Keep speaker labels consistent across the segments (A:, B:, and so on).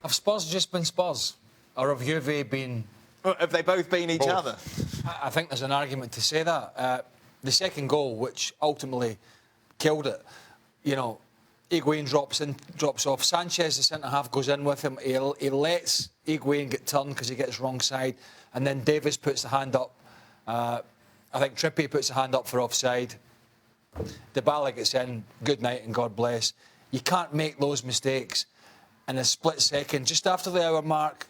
A: Have Spurs just been Spurs? Or have Juve been...
B: Have they both been each other?
A: I think there's an argument to say that. The second goal, which ultimately killed it, you know, Higuain drops off. Sanchez, the centre-half, goes in with him. He lets Higuain get turned because he gets wrong side. And then Davis puts the hand up. I think Trippier puts the hand up for offside. Dybala gets in. Good night and God bless. You can't make those mistakes in a split second. Just after the hour mark,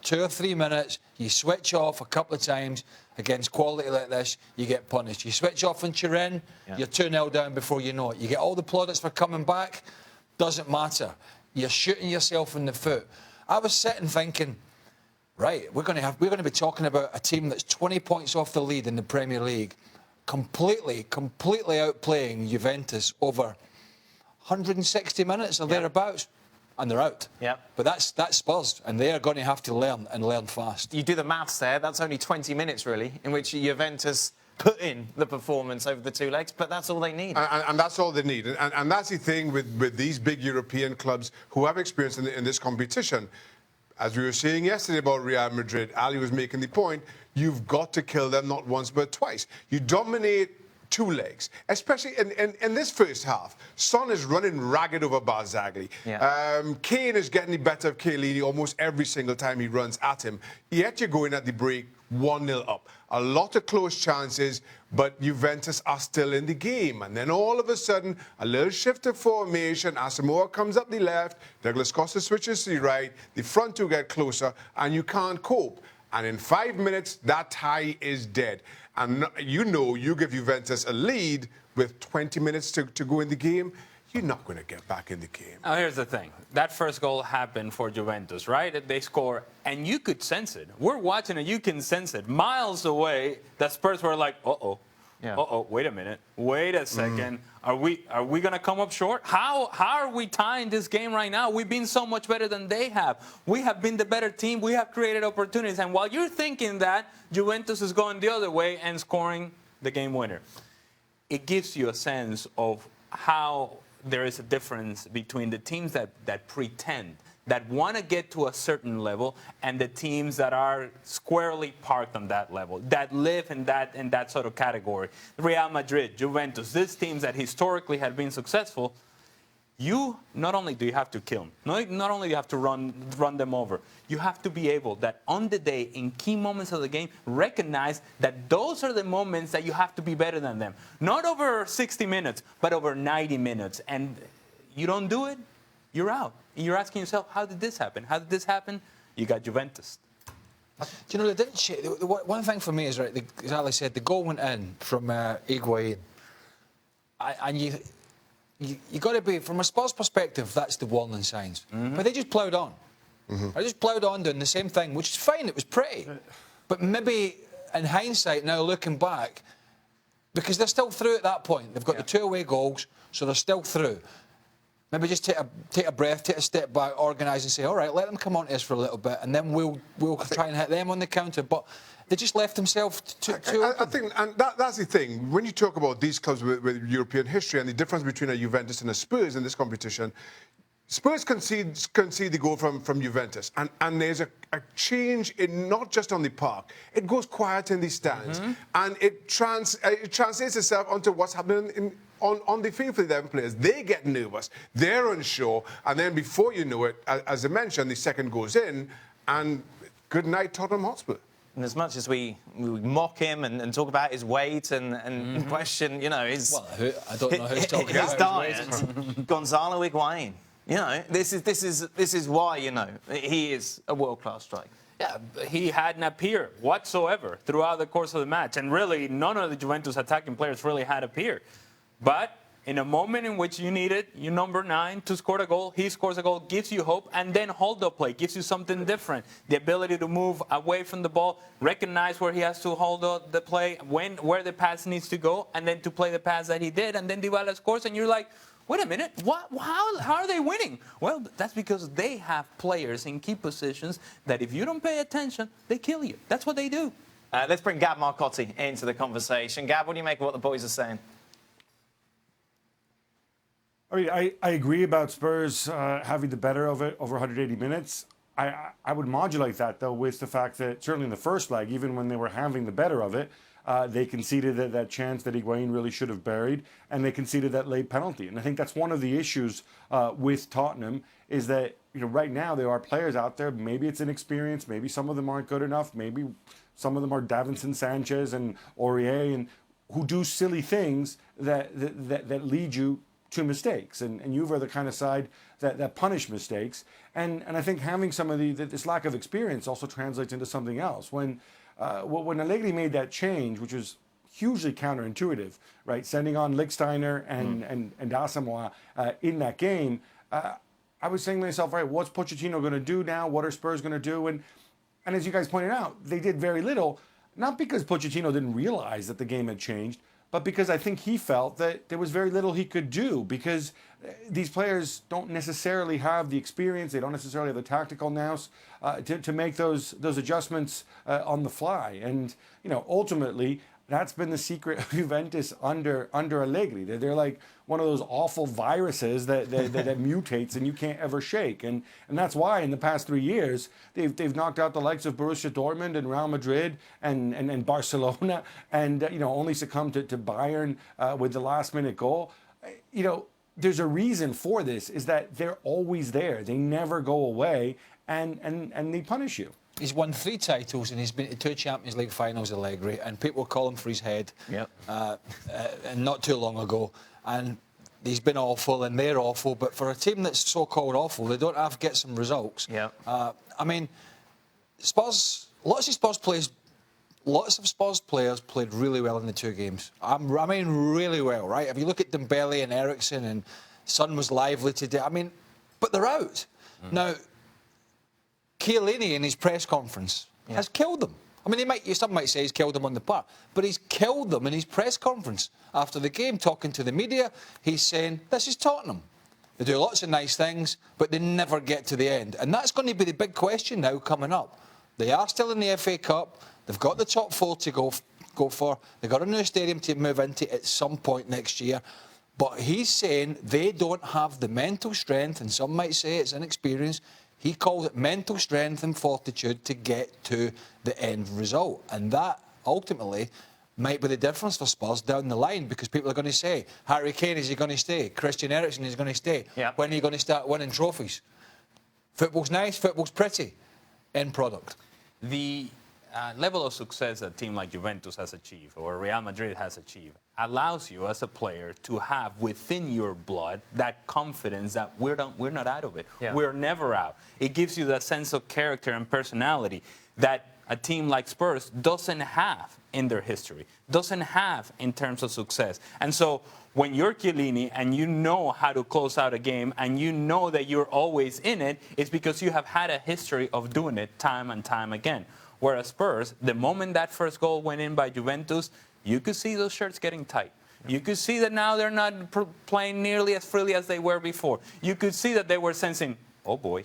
A: 2 or 3 minutes, you switch off a couple of times against quality like this, you get punished. You switch off in Turin, you're 2-0 down before you know it. You get all the plaudits for coming back, doesn't matter. You're shooting yourself in the foot. I was sitting thinking, right, we're going to be talking about a team that's 20 points off the lead in the Premier League, completely outplaying Juventus over 160 minutes or thereabouts. And they're out.
B: Yeah.
A: But that's Spurs, and they are going to have to learn fast.
B: You do the maths there. That's only 20 minutes, really, in which Juventus put in the performance over the 2 legs, but that's all they need.
C: And that's all they need. And that's the thing with these big European clubs who have experience in this competition. As we were saying yesterday about Real Madrid, Ali was making the point, you've got to kill them not once but twice. You dominate 2 legs, especially in this first half. Son is running ragged over Barzagli.
B: Yeah.
C: Kane is getting the better of Chiellini almost every single time he runs at him. Yet you're going at the break 1-0 up. A lot of close chances, but Juventus are still in the game. And then all of a sudden, a little shift of formation. Asamoah comes up the left. Douglas Costa switches to the right. The front 2 get closer, and you can't cope. And in 5 minutes, that tie is dead. And you know, you give Juventus a lead with 20 minutes to go in the game, you're not going to get back in the game.
D: Now, here's the thing. That first goal happened for Juventus, right? They score, and you could sense it. We're watching it. You can sense it. Miles away, the Spurs were like, uh-oh. Yeah. Uh-oh, wait a minute. Wait a second. Are we going to come up short? How are we tying this game right now? We've been so much better than they have. We have been the better team. We have created opportunities. And while you're thinking that, Juventus is going the other way and scoring the game winner. It gives you a sense of how there is a difference between the teams that pretend, that want to get to a certain level, and the teams that are squarely parked on that level, that live in that sort of category. Real Madrid, Juventus, these teams that historically have been successful, you not only do you have to kill them, not only do you have to run them over, you have to be able that on the day, in key moments of the game, recognize that those are the moments that you have to be better than them. Not over 60 minutes, but over 90 minutes. And you don't do it, you're out. And you're asking yourself, how did this happen? How did this happen? You got Juventus.
A: Do you know, one thing for me is, right, as Ali said, the goal went in from Higuain. And you got to be, from a Spurs perspective, that's the warning signs. But they just ploughed on. They just ploughed on doing the same thing, which is fine, it was pretty. But maybe, in hindsight, now looking back, because they're still through at that point. They've got the 2 away goals, so they're still through. Maybe just take a breath, take a step back, organise and say, all right, let them come on to us for a little bit, and then we'll try and hit them on the counter. But they just left themselves too
C: I think, and that's the thing. When you talk about these clubs with European history and the difference between a Juventus and a Spurs in this competition, Spurs concede the goal from Juventus, and there's a change in not just on the park. It goes quiet in the stands, and it translates itself onto what's happening on the field for the 11 players. They get nervous, they're unsure, and then before you know it, as I mentioned, the second goes in, and good night, Tottenham Hotspur.
B: And as much as we mock him and talk about his weight and question, you know, his...
A: Well, I don't know who's talking about his
B: diet. Gonzalo Higuain. You know, this is why, you know, he is a world-class striker.
D: Yeah, he hadn't appeared whatsoever throughout the course of the match. And really, none of the Juventus attacking players really had appeared. But in a moment in which you needed your number 9 to score a goal, he scores a goal, gives you hope, and then hold-up play, gives you something different. The ability to move away from the ball, recognize where he has to hold up the play, where the pass needs to go, and then to play the pass that he did. And then Dybala scores, and you're like, wait a minute, how are they winning? Well, that's because they have players in key positions that if you don't pay attention, they kill you. That's what they do.
B: Let's bring Gab Marcotti into the conversation. Gab, what do you make of what the boys are saying?
E: I mean, I agree about Spurs having the better of it over 180 minutes. I would modulate that, though, with the fact that certainly in the first leg, even when they were having the better of it, they conceded that chance that Higuain really should have buried, and they conceded that late penalty. And I think that's one of the issues with Tottenham, is that right now there are players out there, maybe it's inexperience, maybe some of them aren't good enough, maybe some of them are Davinson Sanchez and Aurier, and who do silly things that lead you to mistakes. And Juve are the kind of side that punish mistakes. And I think having some of this lack of experience also translates into something else. When Allegri made that change, which was hugely counterintuitive, right? Sending on Lichtsteiner and Asamoah in that game, I was saying to myself, right, what's Pochettino going to do now? What are Spurs going to do? And as you guys pointed out, they did very little, not because Pochettino didn't realize that the game had changed, but because I think he felt that there was very little he could do, because these players don't necessarily have the experience, they don't necessarily have the tactical nous to make those adjustments on the fly. And ultimately, that's been the secret of Juventus under Allegri. They're like one of those awful viruses that mutates and you can't ever shake. And that's why in the past 3 years they've knocked out the likes of Borussia Dortmund and Real Madrid and Barcelona, and only succumbed to Bayern with the last minute goal. There's a reason for this, is that they're always there. They never go away, and they punish you.
A: He's won 3 titles and he's been to 2 Champions League finals, Allegri, and people call him for his head.
B: Yep.
A: And not too long ago. And he's been awful and they're awful, but for a team that's so-called awful, they don't have to get some results.
B: Yep.
A: I mean, Spurs, lots of Spurs players played really well in the 2 games. I mean, really well, right? If you look at Dembele and Eriksen, and Son was lively today, I mean, but they're out. Now, Chiellini in his press conference has killed them. I mean, some might say he's killed them on the park, but he's killed them in his press conference after the game, talking to the media. He's saying, this is Tottenham. They do lots of nice things, but they never get to the end. And that's going to be the big question now coming up. They are still in the FA Cup. They've got the top 4 to go for. They've got a new stadium to move into at some point next year. But he's saying they don't have the mental strength, and some might say it's inexperience. He calls it mental strength and fortitude to get to the end result. And that, ultimately, might be the difference for Spurs down the line, because people are going to say, Harry Kane, is he going to stay? Christian Eriksen is going to stay.
B: Yep.
A: When are you going to start winning trophies? Football's nice, football's pretty. End product.
D: The level of success that a team like Juventus has achieved, or Real Madrid has achieved, allows you as a player to have within your blood that confidence that we're not out of it.
B: Yeah.
D: We're never out. It gives you that sense of character and personality that a team like Spurs doesn't have in their history, doesn't have in terms of success. And so when you're Chiellini and you know how to close out a game and you know that you're always in it, it's because you have had a history of doing it time and time again. Whereas Spurs, the moment that first goal went in by Juventus, you could see those shirts getting tight. You could see that now they're not playing nearly as freely as they were before. You could see that they were sensing, oh boy,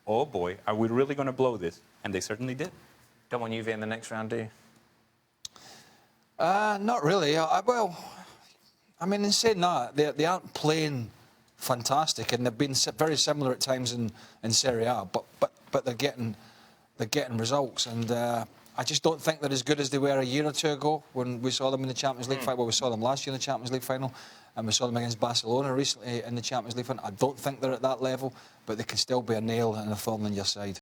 D: are we really going to blow this? And they certainly did.
B: Don't want Juve in the next round, do you?
A: Not really. Well, I mean, in saying that, they aren't playing fantastic, and they've been very similar at times in Serie A, but they're getting results, and I just don't think they're as good as they were a year or 2 ago when we saw them in the Champions League final. Well, we saw them last year in the Champions League final, and we saw them against Barcelona recently in the Champions League final. I don't think they're at that level, but they can still be a nail and a thorn in your side.